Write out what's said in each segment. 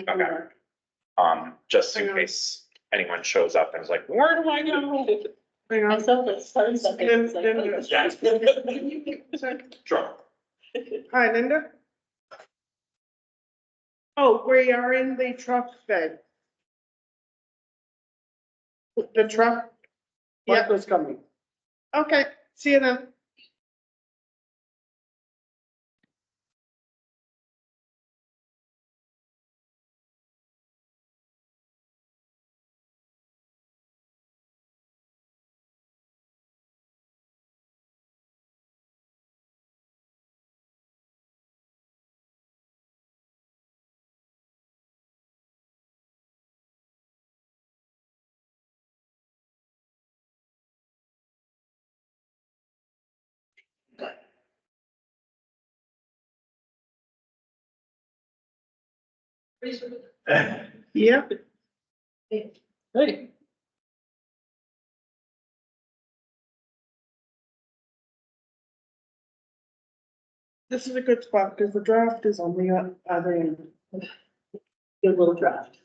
Okay. Just in case anyone shows up and is like, where do I go? Hang I on. saw that started something. It's like, Then- oh, Sorry. Sure. Hi, Linda. Oh, we are in the truck bed. The truck? Yeah, was coming. okay, see you then. Yeah. Hey. This is a good spot because the draft is on the other end. Good little draft.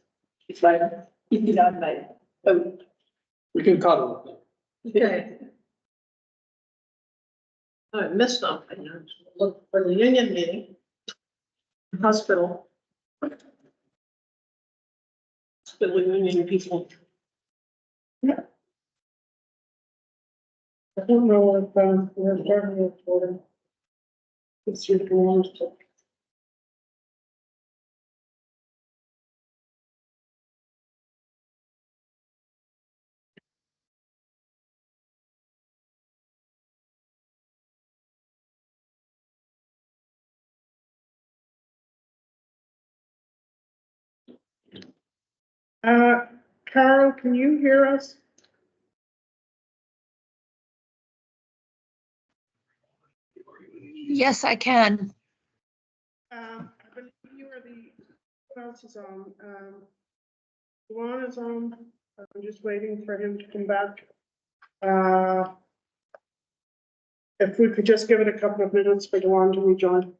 It's like, you got my, oh, We can cuddle. okay. I missed something. Look for the union meeting. Hospital. Hospital union people. Yeah. I don't know if, we're starting with for. It's your one. Carol, can you hear us? Yes, I can. I believe you are the, what else is on? Juan is on. I'm just waiting for him to come back. If we could just give it a couple of minutes for Juan to rejoin.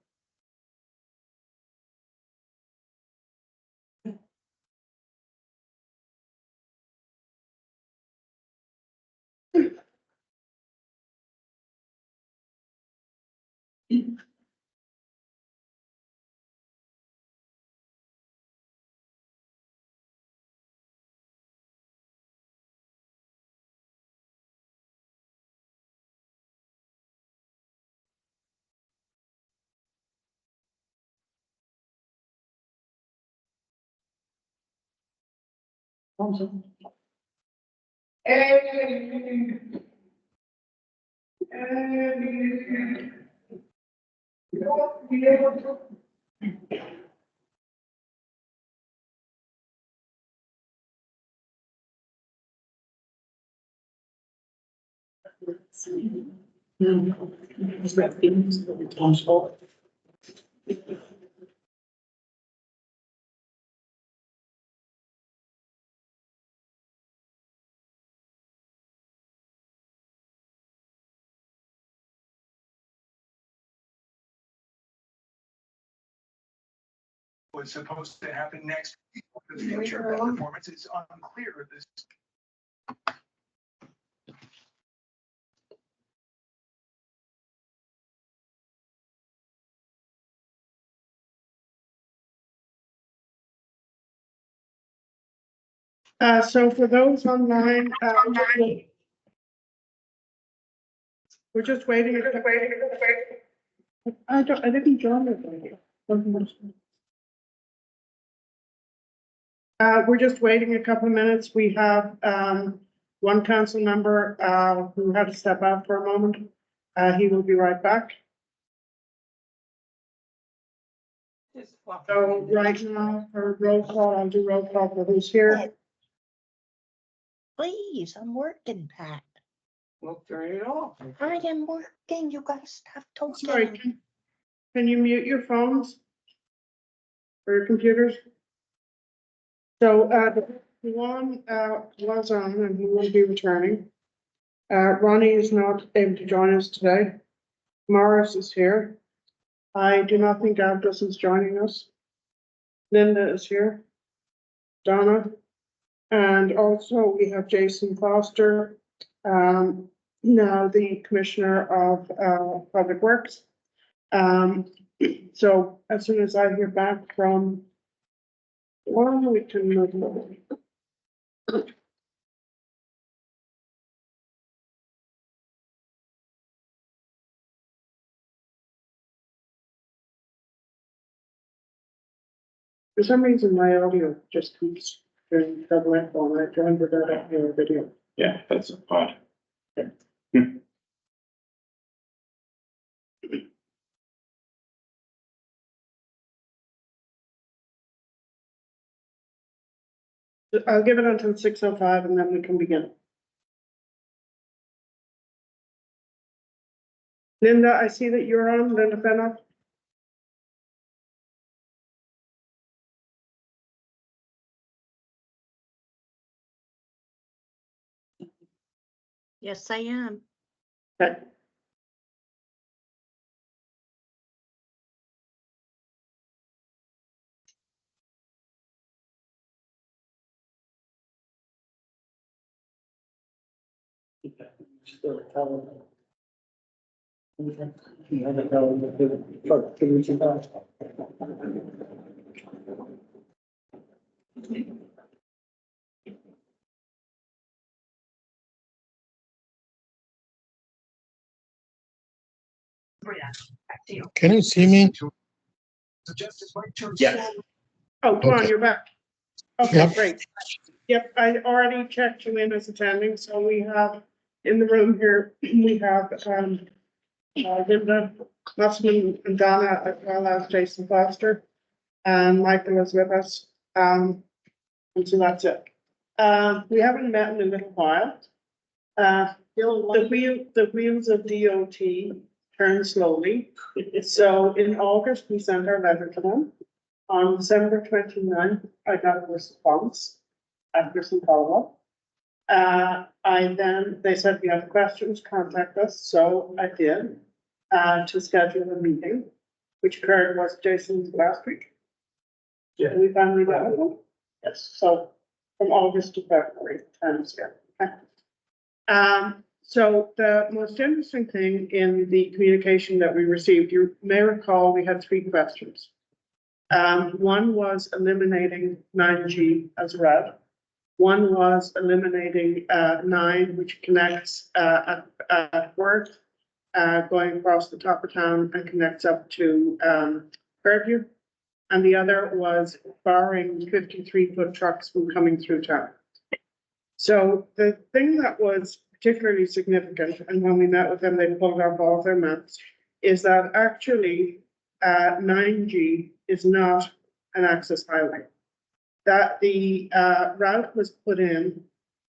Was supposed to happen next week. The future of that performance is unclear. This So for those online, we're just waiting. I didn't join it. We're just waiting a couple of minutes. We have, one council member, who had to step out for a moment. He will be right back. So right now, for roll call, I'll do roll call for who's here. Please, I'm working, Pat. Well, turn it off. I am working, you guys stop Sorry, talking. can you mute your phones? Or your computers? So, the one, was on and he will be returning. Ronnie is not able to join us today. Morris is here. I do not think Abdus is joining us. Linda is here. Donna. And also we have Jason Foster, now the Commissioner of Public Works. So as soon as I hear back from one, we can move on. For some reason, my audio just keeps doing double echo, and I joined with that up here video. Yeah, that's odd. I'll give it until 6:05 and then we can begin. Linda, I see that you're on, Linda Fennoff. Yes, I am. Okay. Can you see me? So Justice White chose. Yes. Oh, go on, Okay. you're back. Okay, Yep. great. Yep, I already checked you in as attending, so we have in the room here, we have, Linda Musselman and Donna, as well as Jason Foster. And Michael is with us, and so that's it. We haven't met in a little while. The wheels of DOT turn slowly. So in August, we sent our letter to them. On December 29th, I got a response after some follow-up. They said, if you have questions, contact us, so I did, to schedule a meeting, which occurred was Jason's last week. Yeah. We finally got it. Yes, so from August to February, time scale. Okay. So the most interesting thing in the communication that we received, you may recall, we had 3 questions. One was eliminating 9G as red. One was eliminating 9, which connects at Worth, going across the top of town and connects up to Fairview. And the other was barring 53-foot trucks from coming through town. So the thing that was particularly significant, and when we met with them, they pulled up all of their maps, is that actually 9G is not an access highway. That the route was put in,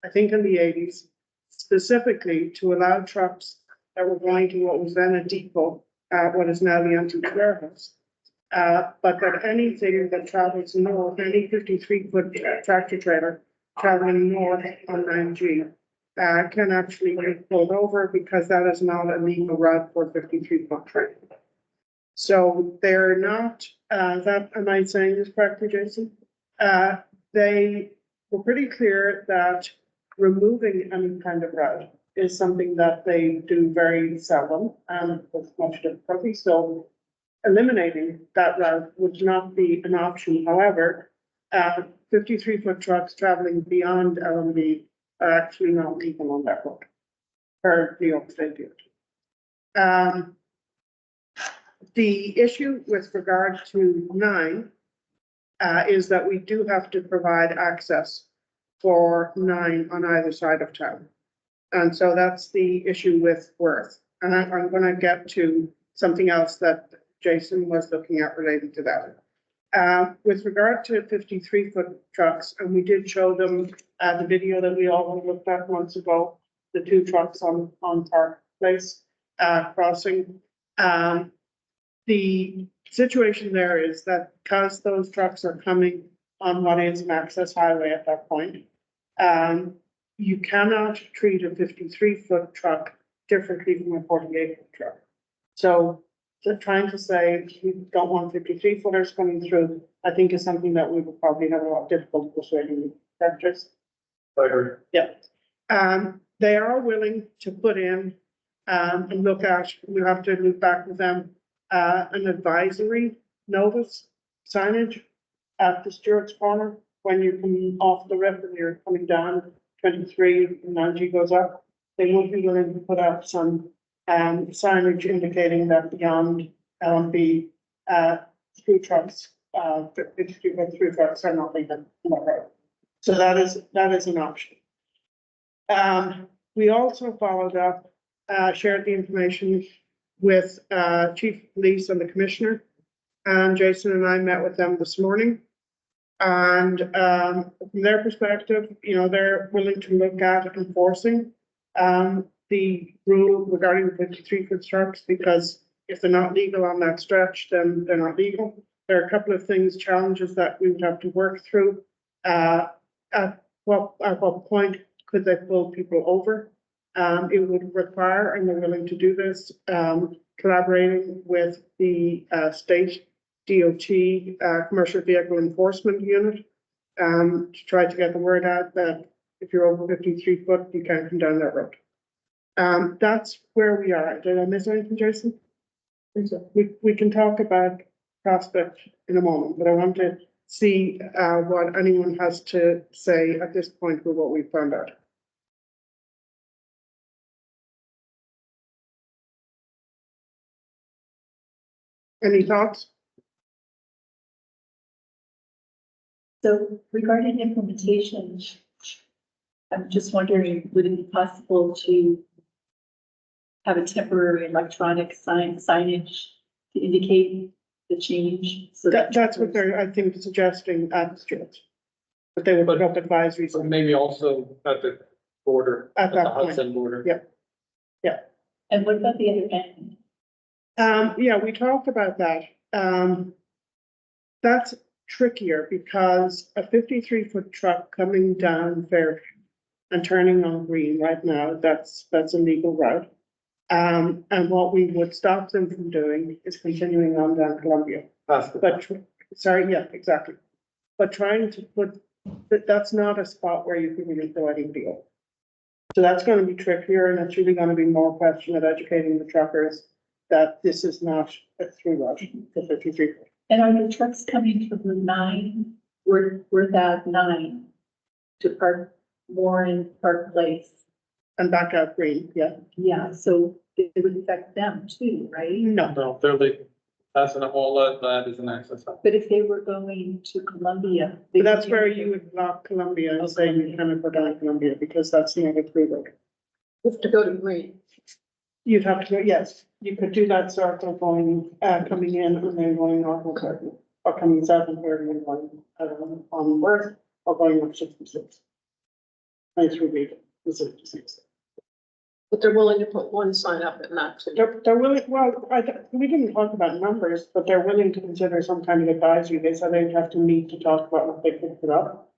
I think in the 80s, specifically to allow trucks that were going to what was then a depot, what is now the antique warehouse. But that anything that travels north, any 53-foot tractor trailer traveling north on 9G can actually be pulled over because that is not a legal route for 53-foot trailer. So they're not, am I saying this correctly, Jason? They were pretty clear that removing any kind of route is something that they do very seldom and with much difficulty. So eliminating that route would not be an option. However, 53-foot trucks traveling beyond LMB are actually not legal on that road per New York State DOT. The issue with regard to 9 is that we do have to provide access for 9 on either side of town. And so that's the issue with Worth. And I'm going to get to something else that Jason was looking at related to that. With regard to 53-foot trucks, and we did show them the video that we all looked at months ago, the two trucks on Park Place, crossing. The situation there is that because those trucks are coming on what is an access highway at that point, you cannot treat a 53-foot truck differently from a 48-foot truck. So trying to say we don't want 53-footers coming through, I think is something that we would probably have a lot of difficulty persuading directors. Yeah. They are willing to put in, and look at, we have to look back with them, an advisory notice signage at the Stewart's Corner when you come off the river and you're coming down 23 and 9G goes up. They would be willing to put out some signage indicating that beyond LMB, through trucks, 53-foot through trucks are not legal on that road. So that is an option. We also followed up, shared the information with Chief of Police and the Commissioner. And Jason and I met with them this morning. And from their perspective, you know, they're willing to look at enforcing the rule regarding the 53-foot trucks, because if they're not legal on that stretch, then they're not legal. There are a couple of things, challenges that we would have to work through. At what point could they pull people over? It would require, and they're willing to do this, collaborating with the state DOT Commercial Vehicle Enforcement Unit to try to get the word out that if you're over 53 foot, you can't come down that road. That's where we are. Did I miss anything, Jason? We can talk about prospect in a moment, but I want to see what anyone has to say at this point with what we found out. Any thoughts? So regarding implementation, I'm just wondering, would it be possible to have a temporary electronic signage to indicate the change? So That's what they're, I think, suggesting at the Stewart's. But they would put up advisories So maybe also at the border, at at the that point. Hudson border. Yeah. And what about the other end? Yeah, we talked about that. That's trickier because a 53-foot truck coming down Fairview and turning on Green right now, that's a legal route. And what we would stop them from doing is continuing on down Columbia. But, sorry, yeah, exactly. But trying to put, that's not a spot where you can really throw any deal. So that's gonna be trickier, and it's really gonna be more a question of educating the truckers that this is not a through route for 53 foot. And are the trucks coming from the 9, we're that 9 to Park Warren, Park Place? And back out Green, yeah. Yeah, so it would affect them too, right? No, No, they're like, that's an all that is an access. But if they were going to Columbia. but that's where you would block Columbia and say you cannot go down Columbia because that's not a through road. You have to go to Green. You'd have to go, yes, you could do that circle going, coming in and then going north of Fairview, or coming south of Fairview and going, on Worth, or going up 66. Nice read, the 66. But they're willing to put one sign up and not two. They're willing, well, we didn't talk about numbers, but they're willing to consider some kind of advisory. They said they'd have to meet to talk about what they could put up.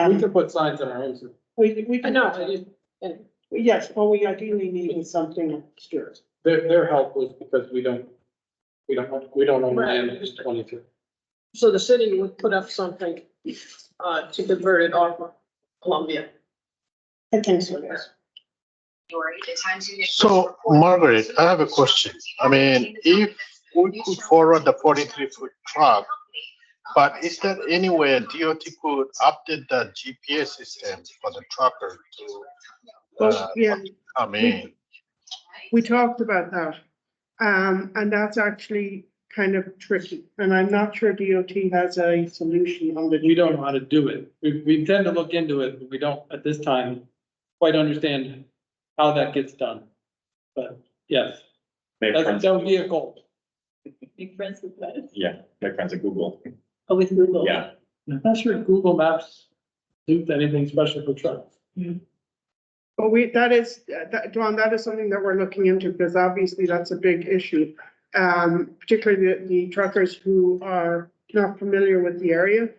We could put signs in our own. We I can. know, Yes, well, we ideally need something, Stuart. Their help was because we don't own land in 22. so the city would put up something, to convert it off of Columbia. I think so, yes. So Margaret, I have a question. I mean, if we could forward the 43-foot truck, but is there any way DOT could update the GPS system for the trucker to, Well, yeah, I mean, we talked about that. And that's actually kind of tricky, and I'm not sure DOT has a solution on the. We don't know how to do it. We tend to look into it, but we don't at this time quite understand how that gets done. But yes, Make that friends, would be a goal. Make friends with that, yeah, make friends at Google. oh, with Google. Yeah. I'm not sure Google Maps do anything special for trucks. But that is, Dawn, that is something that we're looking into, because obviously that's a big issue. Particularly the truckers who are not familiar with the area.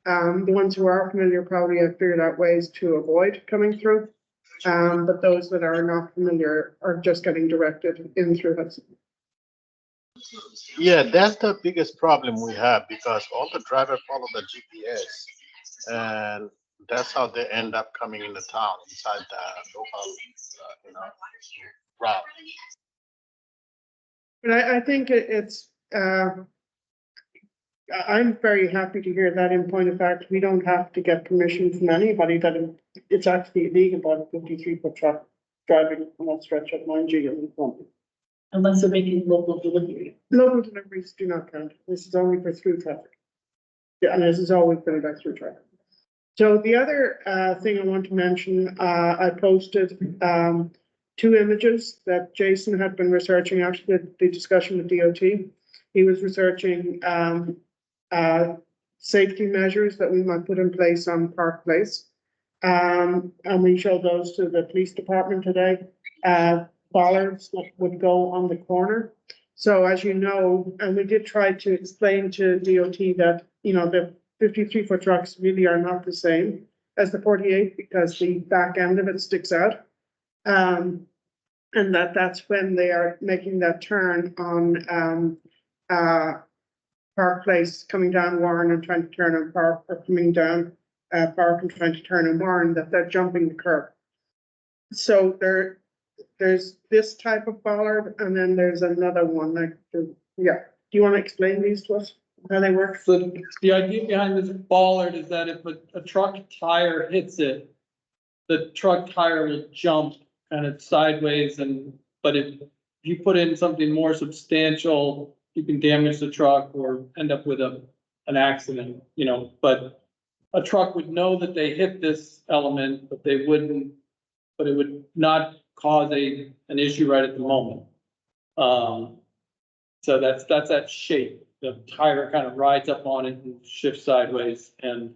The ones who are familiar probably have figured out ways to avoid coming through. But those that are not familiar are just getting directed in through Hudson. Yeah, that's the biggest problem we have because all the drivers follow the GPS. And that's how they end up coming in the town inside the local, route. But I think it's, I'm very happy to hear that in point of fact, we don't have to get permission from anybody that it's actually illegal by the 53-foot truck driving on that stretch of 9G in front. Unless they're making local delivery. Local deliveries do not count. This is only for through traffic. Yeah, and this has always been about through traffic. So the other thing I want to mention, I posted 2 images that Jason had been researching after the discussion with DOT. He was researching safety measures that we might put in place on Park Place. And we showed those to the police department today. Bollards that would go on the corner. So as you know, and we did try to explain to DOT that, the 53-foot trucks really are not the same as the 48 because the back end of it sticks out. And that's when they are making that turn on Park Place, coming down Warren and trying to turn on Park, or coming down Park and trying to turn on Warren, that they're jumping the curb. So there's this type of bollard, and then there's another one. Do you want to explain these to us, how they work? So the idea behind this bollard is that if a truck tire hits it, the truck tire will jump kind of sideways, but if you put in something more substantial, you can damage the truck or end up with an accident, but a truck would know that they hit this element, but it would not cause an issue right at the moment. So that's that shape. The tire kind of rides up on it and shifts sideways. And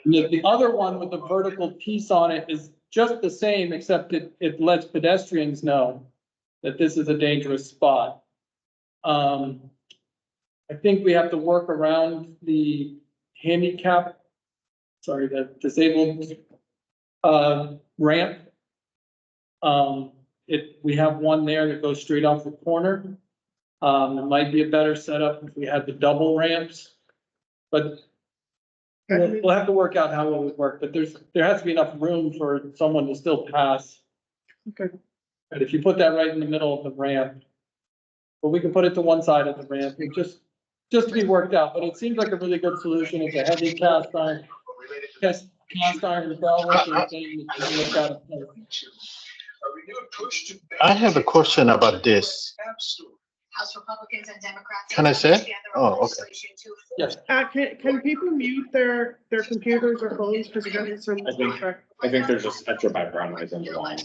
the other one with the vertical piece on it is just the same, except it lets pedestrians know that this is a dangerous spot. I think we have to work around the the disabled ramp. We have one there that goes straight off the corner. It might be a better setup if we had the double ramps, but we'll have to work out how it would work, but there has to be enough room for someone to still pass. Okay. And if you put that right in the middle of the ramp, but we can put it to one side of the ramp, and just to be worked out, but it seems like a really good solution. It's a heavy cast iron bell. I have a question about this. House Republicans and Democrats. Can I say? Oh, okay. Yes. Can people mute their computers or phones because they're getting some? I think there's just extra background noise on the line.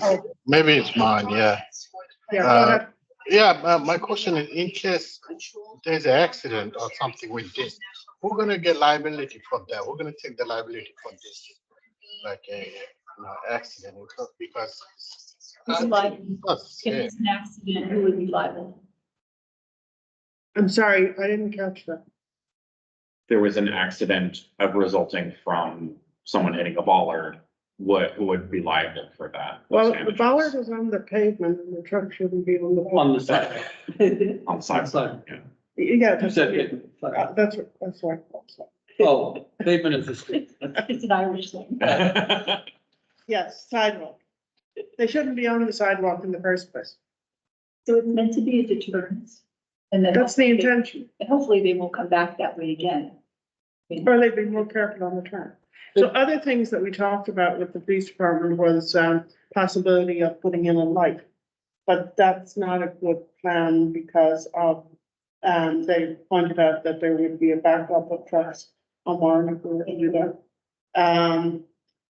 Oh, maybe it's mine, yeah. Yeah, go ahead. Yeah, my question is, in case there's an accident or something with this, who's gonna get liability for that? We're gonna take the liability for this, like a accident, because. Who's liable? Us, If yeah. it's an accident, who would be liable? I'm sorry, I didn't catch that. There was an accident resulting from someone hitting a bollard, who would be liable for that? Well, those the damages? bollard is on the pavement and the truck shouldn't be on the. On the side. On the side, Side. yeah. Yeah, You said it. that's right. Oh, pavement is the street. It's an Irish thing. Yes, sidewalk. They shouldn't be on the sidewalk in the first place. So it's meant to be a deterrent. And then That's the hopefully- intention. And hopefully they won't come back that way again. Or they'd be more careful on the turn. So other things that we talked about with the police department was possibility of putting in a light. But that's not a good plan because of, they pointed out that there would be a backup of trucks on Warren if we were to do that.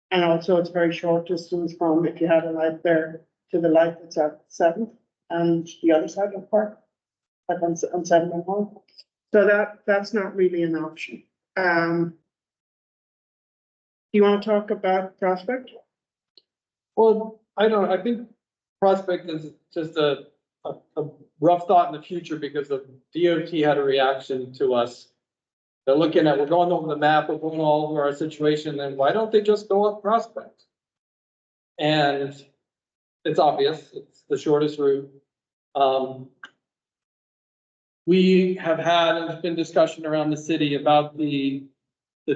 And also it's very short distance from, if you had a light there, to the light that's at 7th and the other side of the park, like on 7th and 1. So that's not really an option. you want to talk about Prospect? Well, I think Prospect is just a rough thought in the future because the DOT had a reaction to us. They're looking at, we're going over the map, we're going all over our situation, and why don't they just go up Prospect? And it's obvious, it's the shortest route. We have had, there's been discussion around the city about the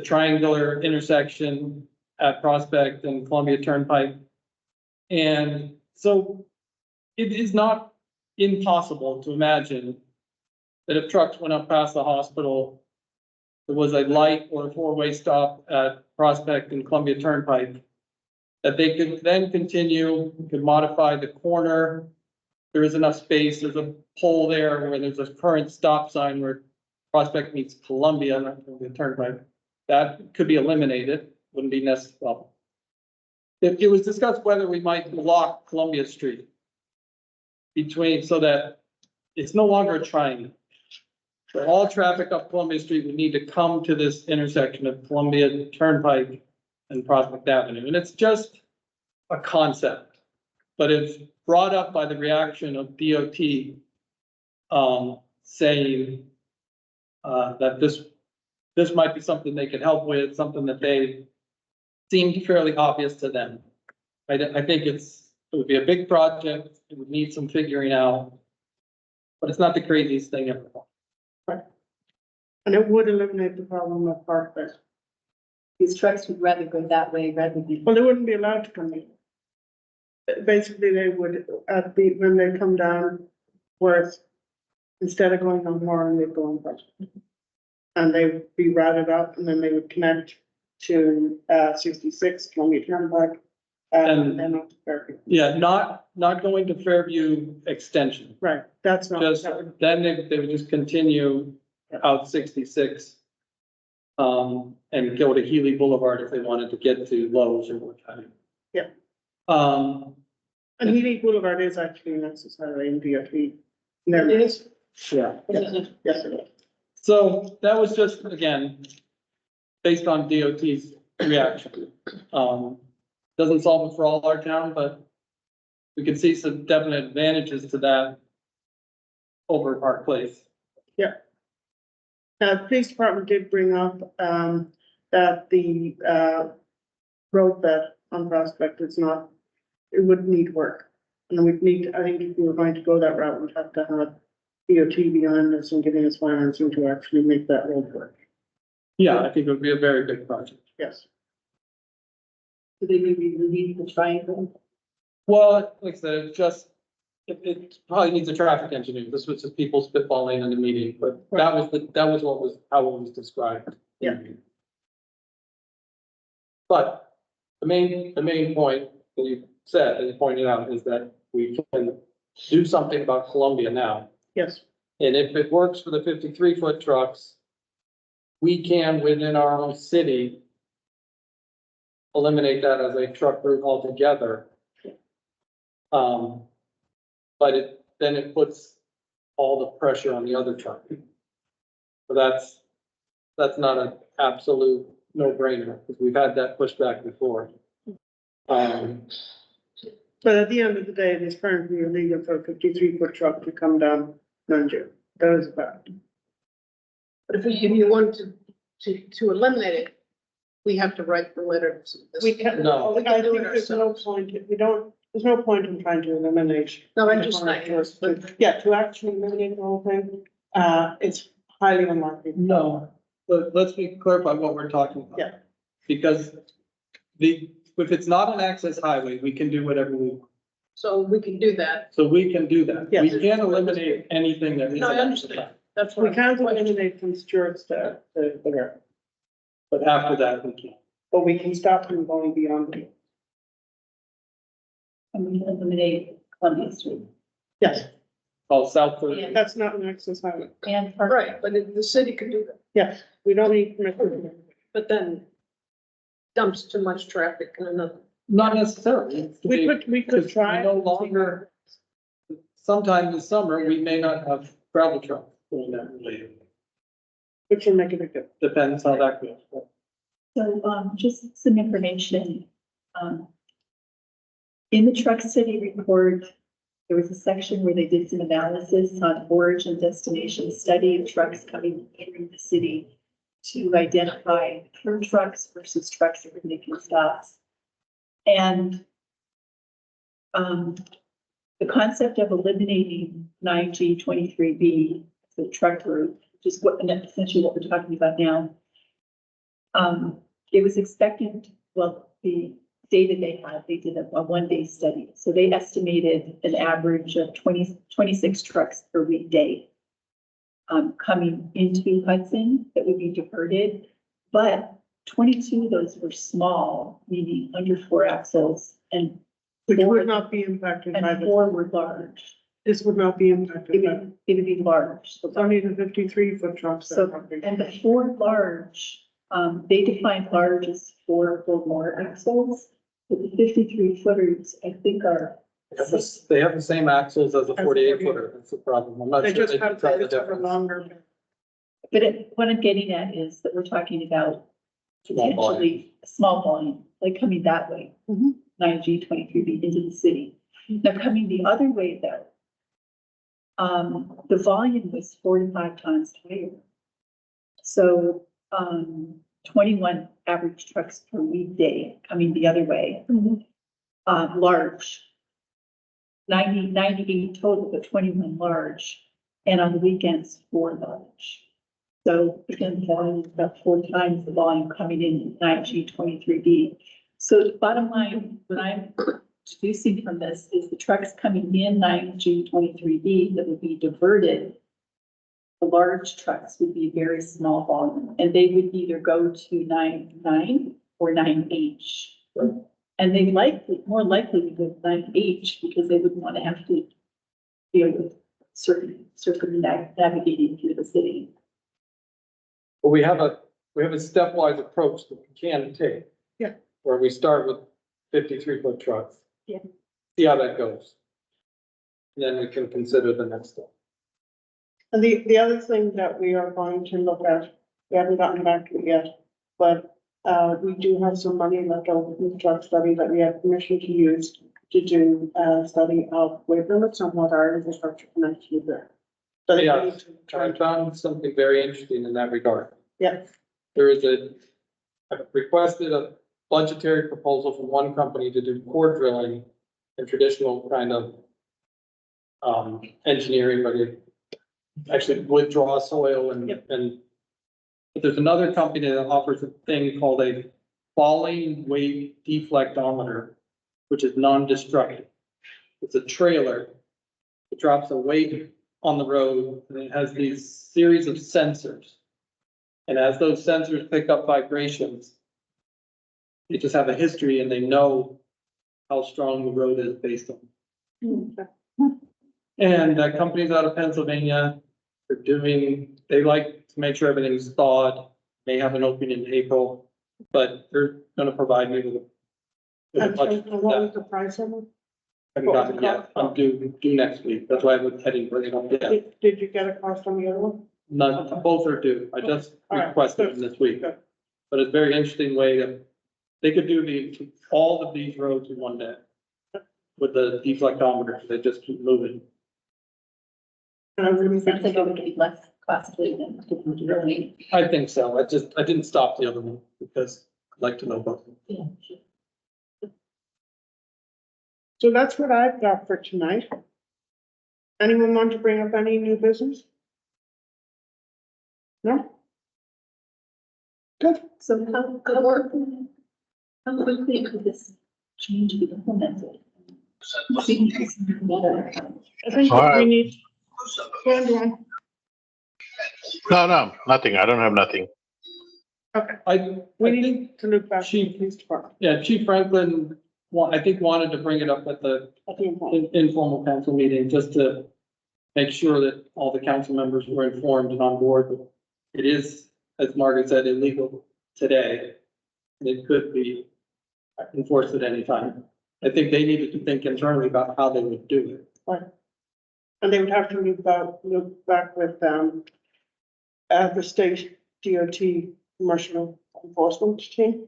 triangular intersection at Prospect and Columbia Turnpike. And so it is not impossible to imagine that if trucks went up past the hospital, there was a light or a four-way stop at Prospect and Columbia Turnpike, that they could then continue, could modify the corner. There is enough space, there's a pole there where there's a current stop sign where Prospect meets Columbia, not Columbia Turnpike. That could be eliminated, wouldn't be necessary. It was discussed whether we might block Columbia Street between, so that it's no longer a triangle. So all traffic up Columbia Street would need to come to this intersection of Columbia Turnpike and Prospect Avenue, and it's just a concept. But it's brought up by the reaction of DOT, saying that this might be something they could help with, something that they seemed fairly obvious to them. I think it would be a big project, it would need some figuring out, but it's not the craziest thing ever. And it would eliminate the problem of Prospect. These trucks would rather go that way rather than. Well, they wouldn't be allowed to come in. Basically, they would, when they come down Worth, instead of going on Warren, they'd go on Prospect. And they would be routed up, and then they would connect to 66 Columbia Turnpike. And then on to Fairview. Yeah, not going to Fairview Extension, Right, that's not. just, then they would just continue out 66. And go to Healy Boulevard if they wanted to get to Lowe's or what have you. Yeah. Um, And Healy Boulevard is actually an access highway in DOT. It Never, is. yeah. yes, it is. So that was just, again, based on DOT's reaction. Doesn't solve it for all our town, but we can see some definite advantages to that over Park Place. Police department did bring up, that the, road bed on Prospect is not, it would need work. And we'd need, I think if we were going to go that route, we'd have to have DOT behind us and giving us financing to actually make that road work. Yeah, I think it would be a very big project. Yes. Do they maybe leave the triangle? Well, like I said, it probably needs a traffic engineer. This was just people spitballing in the meeting, but that was how it was described. Yeah. But the main point that you said, that you pointed out, is that we can do something about Columbia now. Yes. And if it works for the 53-foot trucks, we can, within our own city, eliminate that as a truck route altogether. But then it puts all the pressure on the other truck. So that's not an absolute no-brainer, because we've had that pushback before. But at the end of the day, it is currently illegal for a 53-foot truck to come down Nunju. That is a fact. But if you want to eliminate it, we have to write the letter. We can, No. We I can do think it there's no ourselves. point, there's no point in trying to eliminate. No, I'm just saying, but Yeah, to actually eliminate the whole thing, it's highly unlikely. No, but let's be clear about what we're talking about. Yeah. Because if it's not an access highway, we can do whatever we want. so we can do that. So we can do that. Yes. We can't eliminate anything that is. No, I an access understand. highway. That's what We can't eliminate from Stewart's to the river, But after that, we can. but we can stop them going beyond it. And we can eliminate Columbia Street Yes, Oh, South Third. Yeah. that's not an access highway. and Park. Right, but the city can do that, Yes, we don't need permission. but then dumps too much traffic in another. Not necessarily. It's to be- We could because try. we no longer, sometime this summer, we may not have gravel trucks doing that. Which will make a big difference. Depends how that goes. So, just some information, in the truck study report, there was a section where they did some analysis on origin destination study of trucks coming through the city to identify per trucks versus trucks that were making stops. And, the concept of eliminating 9G23B, the truck route, which is what, essentially what we're talking about now. It was expected, well, the data they had, they did a one-day study. So they estimated an average of 26 trucks per weekday coming into Hudson that would be diverted. But 22 of those were small, meaning under 4 axles, and Which would not be impacted by and this. 4 were large. This would not be impacted by. It would be large. It's only the 53-foot trucks. that So, are big. and the 4 large, they defined large as 4 or more axles. But the 53 footers, I think are, They have the same axles as a As a 48 48. footer. That's the problem. I'm not They sure just they have, tell they the just have a difference. longer. but what I'm getting at is that we're talking about Small volume. potentially a small volume, like coming that way. Mhm. 9G23B into the city. Now coming the other way though, the volume was 4 to 5 times higher. So, 21 average trucks per weekday coming the other way. Large. 98 total, but 21 large, and on the weekends, 4 large. So again, the volume is about 4 times the volume coming in 9G23B. So the bottom line, what I'm deducing from this is the trucks coming in 9G23B that would be diverted. The large trucks would be very small volume, and they would either go to 9 or 9H. And they more likely to go to 9H because they would want to have to deal with circumnavigating through the city. But we have a stepwise approach that we can take. Yeah. Where we start with 53-foot trucks. Yeah. See how that goes. Then we can consider the next step. And the other thing that we are going to look at, we haven't gotten back to it yet, but we do have some money left over from the truck study that we have permission to use to do a study of weight limits and what our infrastructure can actually do. So they Yeah. need to try I found something very interesting in that regard. Yeah, There is I've requested a budgetary proposal from one company to do core drilling and traditional kind of engineering, but it actually withdraw soil and, Yep. but there's another company that offers a thing called a falling weight deflectometer, which is non-destructive. It's a trailer. It drops a weight on the road and it has these series of sensors. And as those sensors pick up vibrations, they just have a history and they know how strong the road is based on. And that company's out of Pennsylvania. They like to make sure everything's thawed. May have an opening in April, but they're gonna provide me with a and budget for what was that. the price of it? Haven't gotten it yet. I'm due next week. That's why I was heading for it. Yeah, Did you get a cost on the other one? none, both are due. I just All right. requested them this week. Good. But it's a very interesting way they could do all of these roads in one day. With the deflectometer, they just keep moving. And I really Sounds think like it would be less costly than drilling. I think so. I didn't stop the other one because I'd like to know both. Yeah. so. That's what I've got for tonight. Anyone want to bring up any new business? No? Good. So how quickly could this change be implemented? I think All that we right. need. Go on. No, nothing. I don't have nothing. Okay, I we think, need to look back to the Chief- police department. yeah, Chief Franklin, I think wanted to bring it up at the I think. informal council meeting, just to make sure that all the council members were informed and on board. It is, as Margaret said, illegal today. And it could be enforced at any time. I think they needed to think internally about how they would do it. And they would have to look back with, the state DOT commercial enforcement team,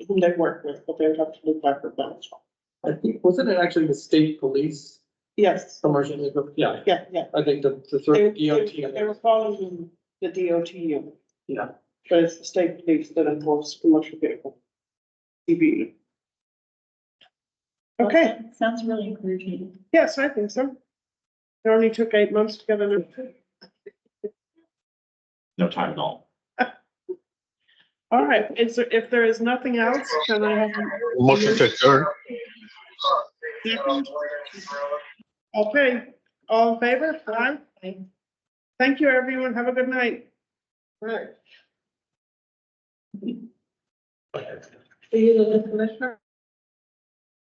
whom they work with, but they would have to look back at that as well. I think, wasn't it actually the state police Yes, commercial, yeah, yeah. I think the They, sort they, of DOT. they were calling them the DOT unit, Yeah. but it's the state police that enforce commercial vehicle. CB. Okay, Sounds really encouraging. yes, I think so. It only took 8 months to get an. No time at all. All right, if there is nothing else, can I have? Motion to adjourn. Second? Okay, all in favor? Aye. Thank you, everyone. Have a good night. Right. Are you the commissioner?